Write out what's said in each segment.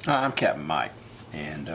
Hi, I'm Captain Mike, and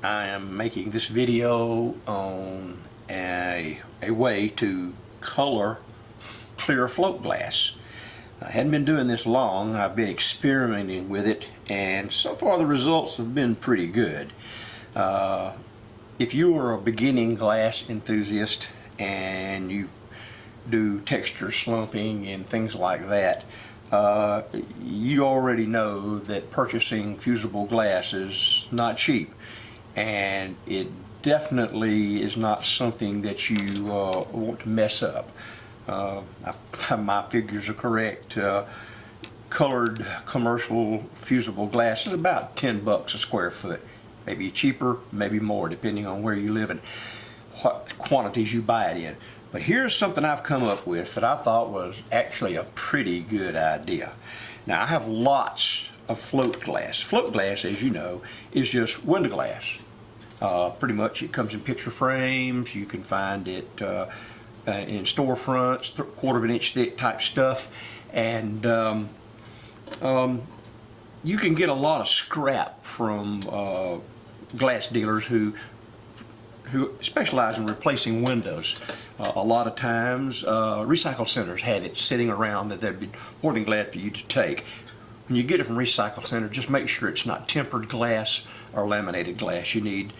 I am making this video on a way to color clear float glass. I hadn't been doing this long. I've been experimenting with it, and so far the results have been pretty good. If you are a beginning glass enthusiast and you do texture slumping and things like that, you already know that purchasing fusible glass is not cheap, and it definitely is not something that you want to mess up. My figures are correct. Colored commercial fusible glass is about $10 a square foot, maybe cheaper, maybe more, depending on where you live and what quantities you buy it in. But here's something I've come up with that I thought was actually a pretty good idea. Now, I have lots of float glass. Float glass, as you know, is just window glass. Pretty much it comes in picture frames. You can find it in storefronts, quarter of an inch thick type stuff. And you can get a lot of scrap from glass dealers who specialize in replacing windows. A lot of times recycle centers have it sitting around that they'd be more than glad for you to take. When you get it from recycle center, just make sure it's not tempered glass or laminated glass. You need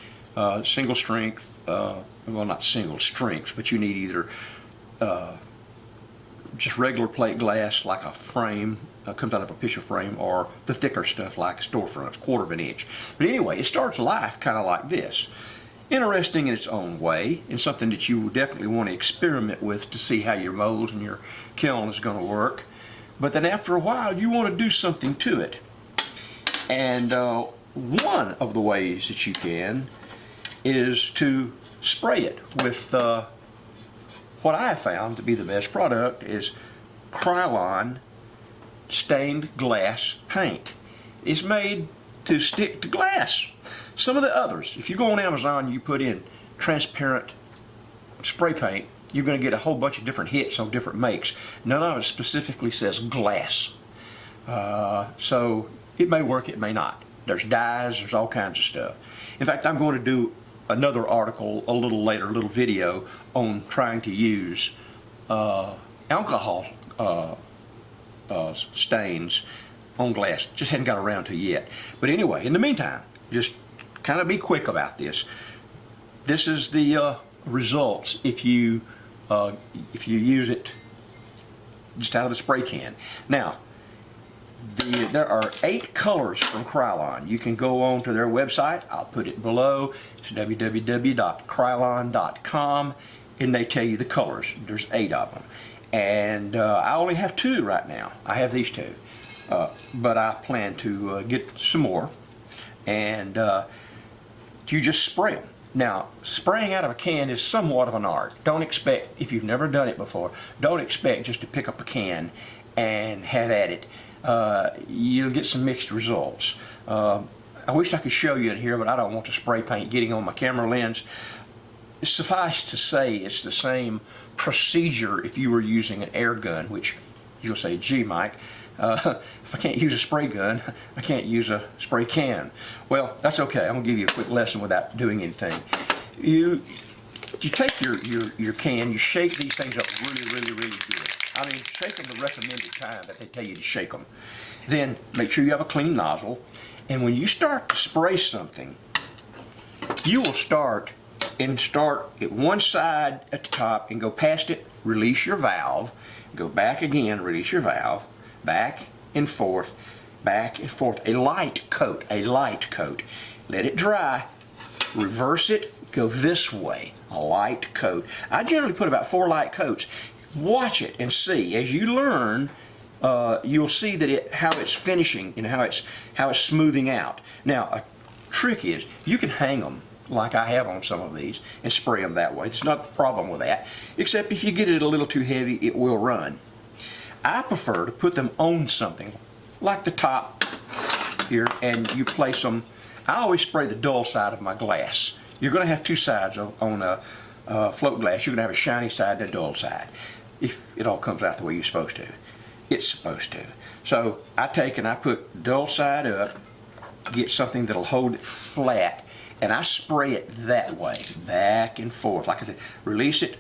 single strength, well, not single strength, but you need either just regular plate glass like a frame, comes out of a picture frame, or the thicker stuff like storefronts, quarter of an inch. But anyway, it starts life kind of like this. Interesting in its own way, and something that you definitely want to experiment with to see how your molds and your kiln is going to work. But then after a while, you want to do something to it. And one of the ways that you can is to spray it with what I have found to be the best product is Krylon stained glass paint. It's made to stick to glass. Some of the others, if you go on Amazon, you put in transparent spray paint, you're going to get a whole bunch of different hits on different makes. None of it specifically says glass. So it may work, it may not. There's dyes, there's all kinds of stuff. In fact, I'm going to do another article a little later, a little video on trying to use alcohol stains on glass. Just hadn't got around to it yet. But anyway, in the meantime, just kind of be quick about this. This is the results if you use it just out of the spray can. Now, there are 8 colors from Krylon. You can go on to their website. I'll put it below. It's www.krylon.com, and they tell you the colors. There's 8 of them, and I only have 2 right now. I have these 2, but I plan to get some more. And you just spray them. Now, spraying out of a can is somewhat of an art. Don't expect, if you've never done it before, don't expect just to pick up a can and have at it. You'll get some mixed results. I wish I could show you in here, but I don't want the spray paint getting on my camera lens. Suffice to say, it's the same procedure if you were using an air gun, which you'll say, gee, Mike, if I can't use a spray gun, I can't use a spray can. Well, that's okay. I'm going to give you a quick lesson without doing anything. You take your can, you shake these things up really good. I mean, shake them the recommended time that they tell you to shake them. Then make sure you have a clean nozzle. And when you start to spray something, you will start at one side at the top and go past it, release your valve, go back again, release your valve, back and forth, a light coat. Let it dry, reverse it, go this way, a light coat. I generally put about 4 light coats. Watch it and see. As you learn, you'll see that how it's finishing and how it's smoothing out. Now, a trick is you can hang them like I have on some of these and spray them that way. There's not a problem with that, except if you get it a little too heavy, it will run. I prefer to put them on something like the top here, and you place them. I always spray the dull side of my glass. You're going to have 2 sides on a float glass. You're going to have a shiny side and a dull side. If it all comes out the way you're supposed to. It's supposed to. So I take and I put dull side up, get something that'll hold it flat, and I spray it that way, back and forth. Like I said, release it,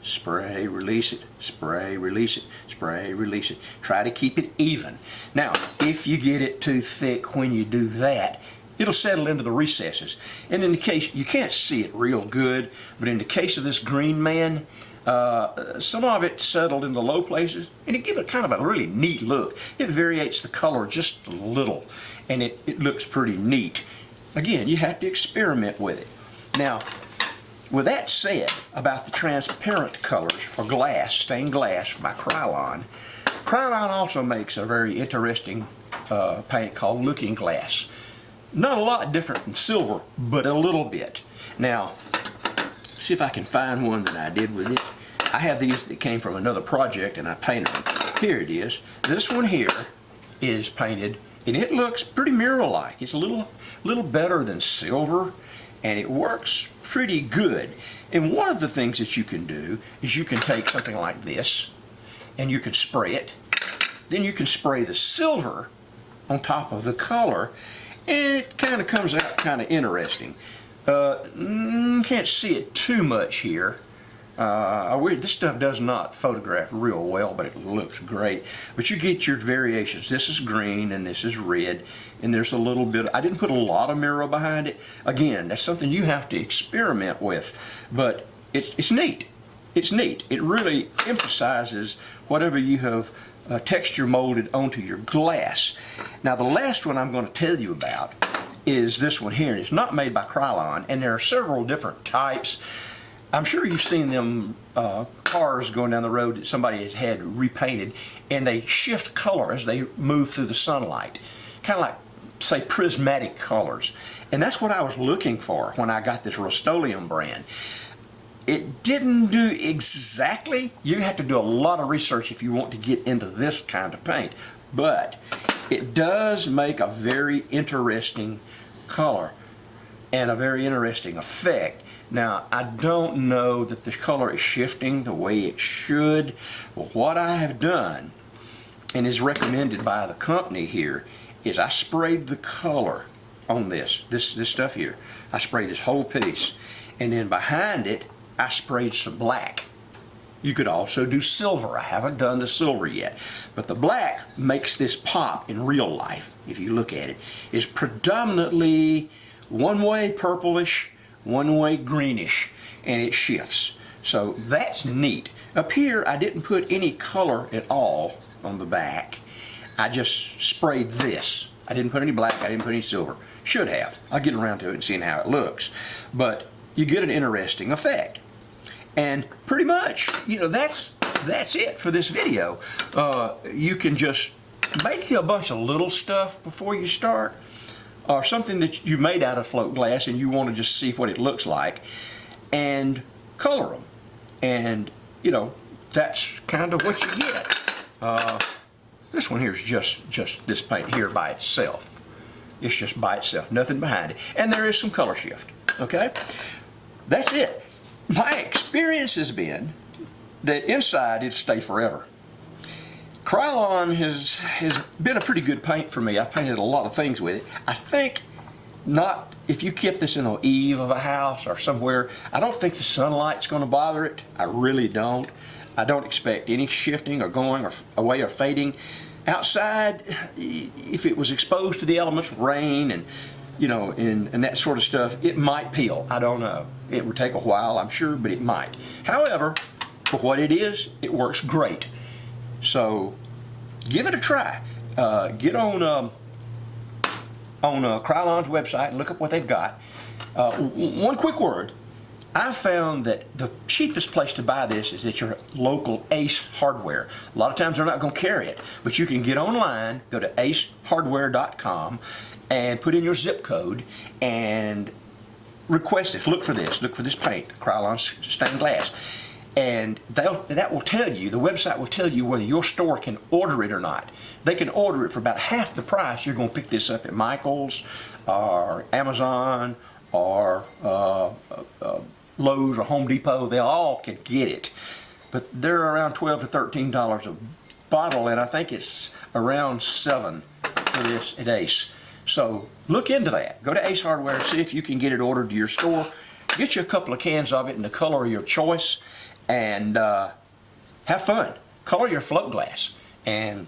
spray, release it, spray, release it, spray, release it. Try to keep it even. Now, if you get it too thick when you do that, it'll settle into the recesses. And in the case, you can't see it real good, but in the case of this green man, some of it settled in the low places, and it gives it kind of a really neat look. It variates the color just a little, and it looks pretty neat. Again, you have to experiment with it. Now, with that said, about the transparent colors for glass, stained glass by Krylon, Krylon also makes a very interesting paint called looking glass. Not a lot different than silver, but a little bit. Now, see if I can find one that I did with it. I have these that came from another project and I painted them. Here it is. This one here is painted, and it looks pretty mirror-like. It's a little better than silver, and it works pretty good. And one of the things that you can do is you can take something like this and you can spray it. Then you can spray the silver on top of the color, and it kind of comes out kind of interesting. Can't see it too much here. This stuff does not photograph real well, but it looks great. But you get your variations. This is green and this is red, and there's a little bit. I didn't put a lot of mirror behind it. Again, that's something you have to experiment with, but it's neat. It's neat. It really emphasizes whatever you have texture molded onto your glass. Now, the last one I'm going to tell you about is this one here. It's not made by Krylon, and there are several different types. I'm sure you've seen them cars going down the road that somebody has had repainted, and they shift color as they move through the sunlight, kind of like, say, prismatic colors. And that's what I was looking for when I got this Rust-Oleum brand. It didn't do exactly. You have to do a lot of research if you want to get into this kind of paint, but it does make a very interesting color and a very interesting effect. Now, I don't know that the color is shifting the way it should, but what I have done, and is recommended by the company here, is I sprayed the color on this stuff here. I sprayed this whole piece, and then behind it, I sprayed some black. You could also do silver. I haven't done the silver yet, but the black makes this pop in real life. If you look at it, it's predominantly one way purplish, one way greenish, and it shifts. So that's neat. Up here, I didn't put any color at all on the back. I just sprayed this. I didn't put any black, I didn't put any silver. Should have. I'll get around to it and seeing how it looks. But you get an interesting effect. And pretty much, you know, that's it for this video. You can just make you a bunch of little stuff before you start, or something that you made out of float glass and you want to just see what it looks like, and color them. And, you know, that's kind of what you get. This one here is just this paint here by itself. It's just by itself, nothing behind it. And there is some color shift, okay? That's it. My experience has been that inside it'll stay forever. Krylon has been a pretty good paint for me. I've painted a lot of things with it. I think not, if you kept this in the eave of a house or somewhere, I don't think the sunlight's going to bother it. I really don't. I don't expect any shifting or going or away or fading. Outside, if it was exposed to the elements, rain and, you know, and that sort of stuff, it might peel. I don't know. It would take a while, I'm sure, but it might. However, for what it is, it works great. So give it a try. Get on Krylon's website and look up what they've got. One quick word. I found that the cheapest place to buy this is at your local Ace Hardware. A lot of times they're not going to carry it, but you can get online, go to acehardware.com, and put in your zip code and request it. Look for this paint, Krylon stained glass. And that will tell you, the website will tell you whether your store can order it or not. They can order it for about half the price. You're going to pick this up at Michael's or Amazon or Lowe's or Home Depot. They all can get it. But they're around $12 to $13 a bottle, and I think it's around $7 for this at Ace. So look into that. Go to Ace Hardware, see if you can get it ordered to your store. Get you a couple of cans of it in the color of your choice, and have fun. Color your float glass. And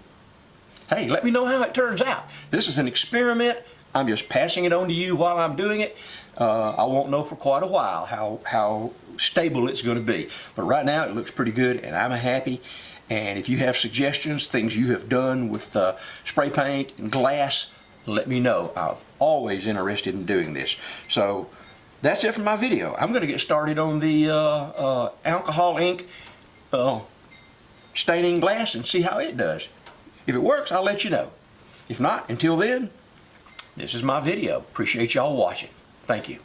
hey, let me know how it turns out. This is an experiment. I'm just passing it on to you while I'm doing it. I won't know for quite a while how stable it's going to be. But right now it looks pretty good, and I'm happy. And if you have suggestions, things you have done with spray paint and glass, let me know. I'm always interested in doing this. So that's it for my video. I'm going to get started on the alcohol ink staining glass and see how it does. If it works, I'll let you know. If not, until then, this is my video. Appreciate y'all watching. Thank you.